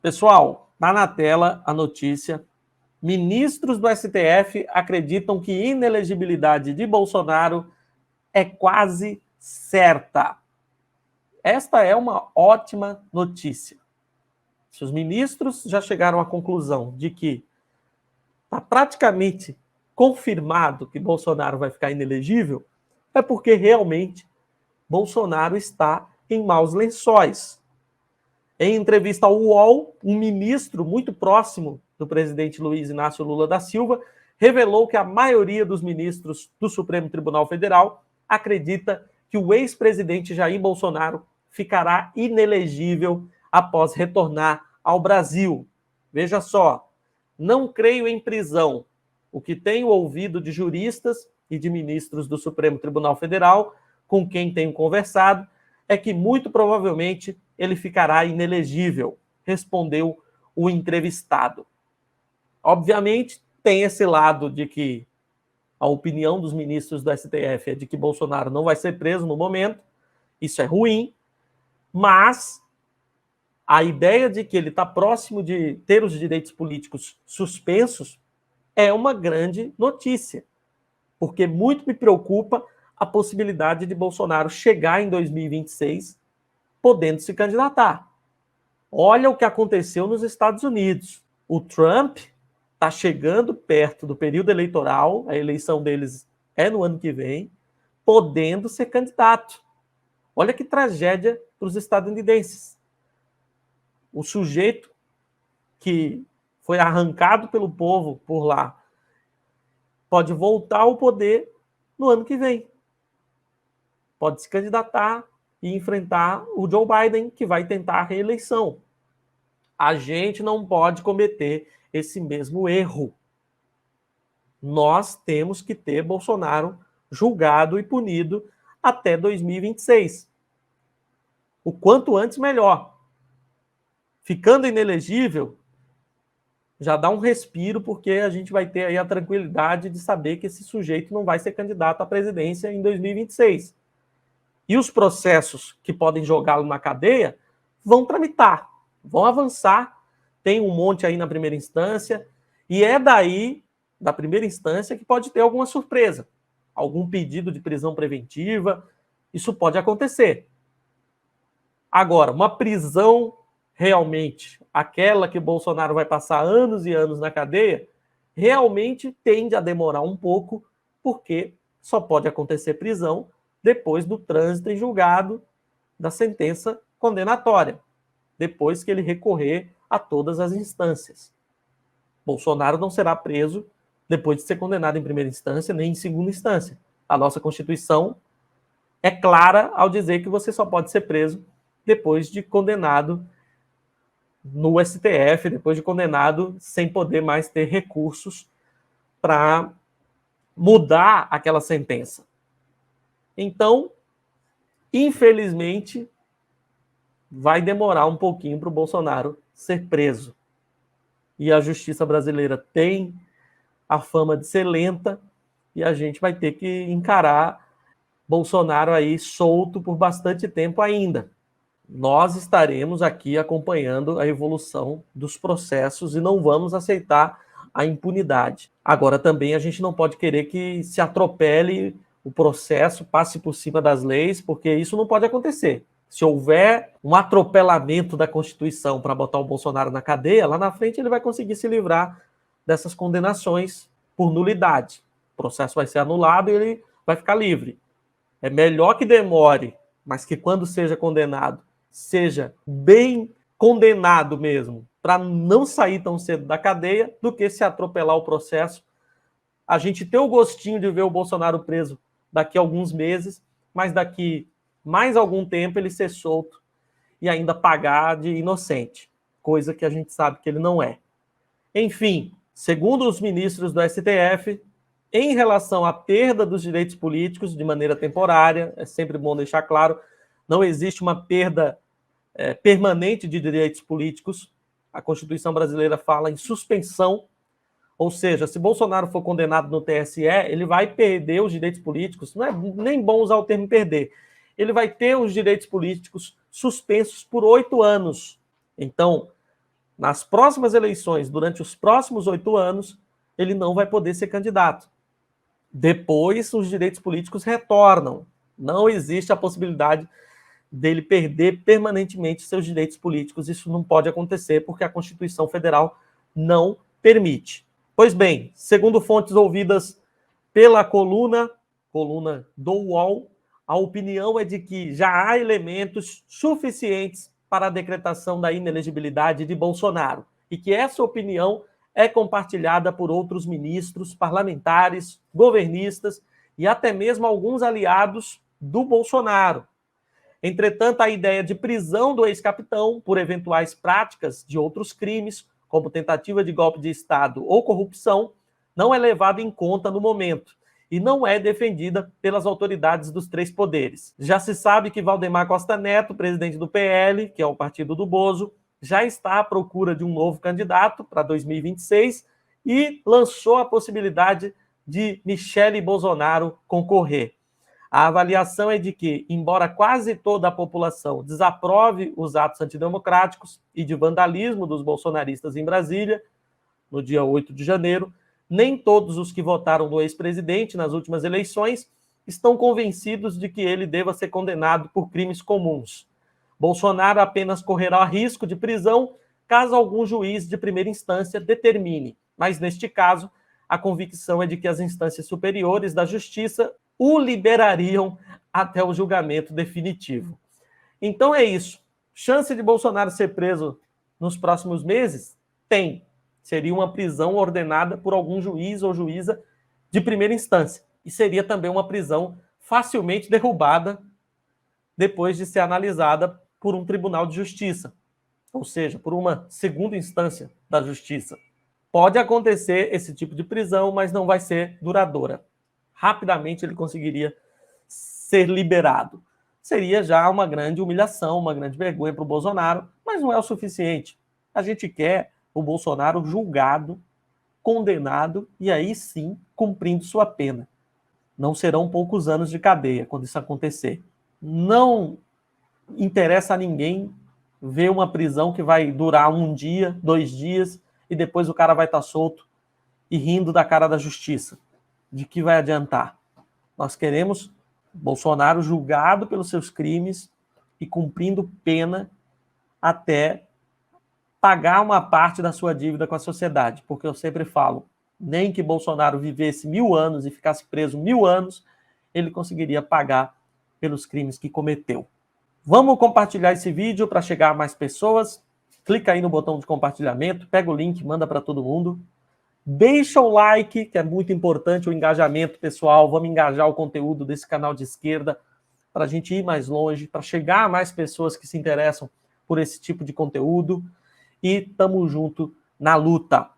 Pessoal, está na tela a notícia. Ministros do STF acreditam que inelegibilidade de Bolsonaro é quase certa. Esta é uma ótima notícia. Se os ministros já chegaram à conclusão de que está praticamente confirmado que Bolsonaro vai ficar inelegível, é porque realmente Bolsonaro está em maus lençóis. Em entrevista ao UOL, um ministro muito próximo do presidente Luiz Inácio Lula da Silva revelou que a maioria dos ministros do Supremo Tribunal Federal acredita que o ex-presidente Jair Bolsonaro ficará inelegível após retornar ao Brasil. Veja só, não creio em prisão. O que tenho ouvido de juristas e de ministros do Supremo Tribunal Federal, com quem tenho conversado, é que muito provavelmente ele ficará inelegível, respondeu o entrevistado. Obviamente, tem esse lado de que a opinião dos ministros do STF é de que Bolsonaro não vai ser preso no momento, isso é ruim, mas a ideia de que ele está próximo de ter os direitos políticos suspensos é uma grande notícia, porque muito me preocupa a possibilidade de Bolsonaro chegar em 2026 podendo se candidatar. Olha o que aconteceu nos Estados Unidos. O Trump está chegando perto do período eleitoral, a eleição deles é no ano que vem, podendo ser candidato. Olha que tragédia para os estadunidenses. O sujeito que foi arrancado pelo povo por lá pode voltar ao poder no ano que vem. Pode se candidatar e enfrentar o Joe Biden, que vai tentar a reeleição. A gente não pode cometer esse mesmo erro. Nós temos que ter Bolsonaro julgado e punido até 2026. O quanto antes, melhor. Ficando inelegível, já dá um respiro, porque a gente vai ter aí a tranquilidade de saber que esse sujeito não vai ser candidato à presidência em 2026. E os processos que podem jogá-lo na cadeia vão tramitar, vão avançar. Tem um monte aí na primeira instância, e é daí, da primeira instância, que pode ter alguma surpresa. Algum pedido de prisão preventiva, isso pode acontecer. Agora, uma prisão realmente, aquela que Bolsonaro vai passar anos e anos na cadeia, realmente tende a demorar um pouco, porque só pode acontecer prisão depois do trânsito em julgado da sentença condenatória, depois que ele recorrer a todas as instâncias. Bolsonaro não será preso depois de ser condenado em primeira instância, nem em segunda instância. A nossa Constituição é clara ao dizer que você só pode ser preso depois de condenado no STF, depois de condenado sem poder mais ter recursos para mudar aquela sentença. Então, infelizmente, vai demorar um pouquinho para o Bolsonaro ser preso. E a justiça brasileira tem a fama de ser lenta, e a gente vai ter que encarar Bolsonaro aí solto por bastante tempo ainda. Nós estaremos aqui acompanhando a evolução dos processos e não vamos aceitar a impunidade. Agora, também a gente não pode querer que se atropele o processo, passe por cima das leis, porque isso não pode acontecer. Se houver um atropelamento da Constituição para botar o Bolsonaro na cadeia, lá na frente ele vai conseguir se livrar dessas condenações por nulidade. O processo vai ser anulado e ele vai ficar livre. É melhor que demore, mas que quando seja condenado, seja bem condenado mesmo, para não sair tão cedo da cadeia, do que se atropelar o processo. A gente ter o gostinho de ver o Bolsonaro preso daqui a alguns meses, mas daqui mais algum tempo ele ser solto e ainda pagar de inocente, coisa que a gente sabe que ele não é. Enfim, segundo os ministros do STF, em relação à perda dos direitos políticos de maneira temporária, é sempre bom deixar claro, não existe uma perda permanente de direitos políticos. A Constituição brasileira fala em suspensão, ou seja, se Bolsonaro for condenado no TSE, ele vai perder os direitos políticos, não é nem bom usar o termo perder, ele vai ter os direitos políticos suspensos por 8 anos. Então, nas próximas eleições, durante os próximos 8 anos, ele não vai poder ser candidato. Depois, os direitos políticos retornam. Não existe a possibilidade dele perder permanentemente seus direitos políticos. Isso não pode acontecer porque a Constituição Federal não permite. Pois bem, segundo fontes ouvidas pela coluna do UOL, a opinião é de que já há elementos suficientes para a decretação da inelegibilidade de Bolsonaro e que essa opinião é compartilhada por outros ministros, parlamentares, governistas e até mesmo alguns aliados do Bolsonaro. Entretanto, a ideia de prisão do ex-capitão por eventuais práticas de outros crimes, como tentativa de golpe de Estado ou corrupção, não é levada em conta no momento e não é defendida pelas autoridades dos 3 poderes. Já se sabe que Valdemar Costa Neto, presidente do PL, que é o partido do Bozo, já está à procura de um novo candidato para 2026 e lançou a possibilidade de Michele Bolsonaro concorrer. A avaliação é de que, embora quase toda a população desaprove os atos antidemocráticos e de vandalismo dos bolsonaristas em Brasília, no dia 8 de janeiro, nem todos os que votaram no ex-presidente nas últimas eleições estão convencidos de que ele deva ser condenado por crimes comuns. Bolsonaro apenas correrá risco de prisão caso algum juiz de primeira instância determine, mas neste caso, a convicção é de que as instâncias superiores da justiça o liberariam até o julgamento definitivo. Então é isso. Chance de Bolsonaro ser preso nos próximos meses? Tem. Seria uma prisão ordenada por algum juiz ou juíza de primeira instância. E seria também uma prisão facilmente derrubada depois de ser analisada por um tribunal de justiça, ou seja, por uma segunda instância da justiça. Pode acontecer esse tipo de prisão, mas não vai ser duradoura. Rapidamente ele conseguiria ser liberado. Seria já uma grande humilhação, uma grande vergonha para o Bolsonaro, mas não é o suficiente. A gente quer o Bolsonaro julgado, condenado e aí sim cumprindo sua pena. Não serão poucos anos de cadeia quando isso acontecer. Não interessa a ninguém ver uma prisão que vai durar 1 dia, 2 dias e depois o cara vai estar solto e rindo da cara da justiça. De que vai adiantar? Nós queremos Bolsonaro julgado pelos seus crimes e cumprindo pena até pagar uma parte da sua dívida com a sociedade. Porque eu sempre falo, nem que Bolsonaro vivesse 1000 anos e ficasse preso 1000 anos, ele conseguiria pagar pelos crimes que cometeu. Vamos compartilhar esse vídeo para chegar a mais pessoas. Clica aí no botão de compartilhamento, pega o link, manda para todo mundo. Deixa o like, que é muito importante, o engajamento, pessoal. Vamos engajar o conteúdo desse canal de esquerda para a gente ir mais longe, para chegar a mais pessoas que se interessam por esse tipo de conteúdo. E tamo junto na luta.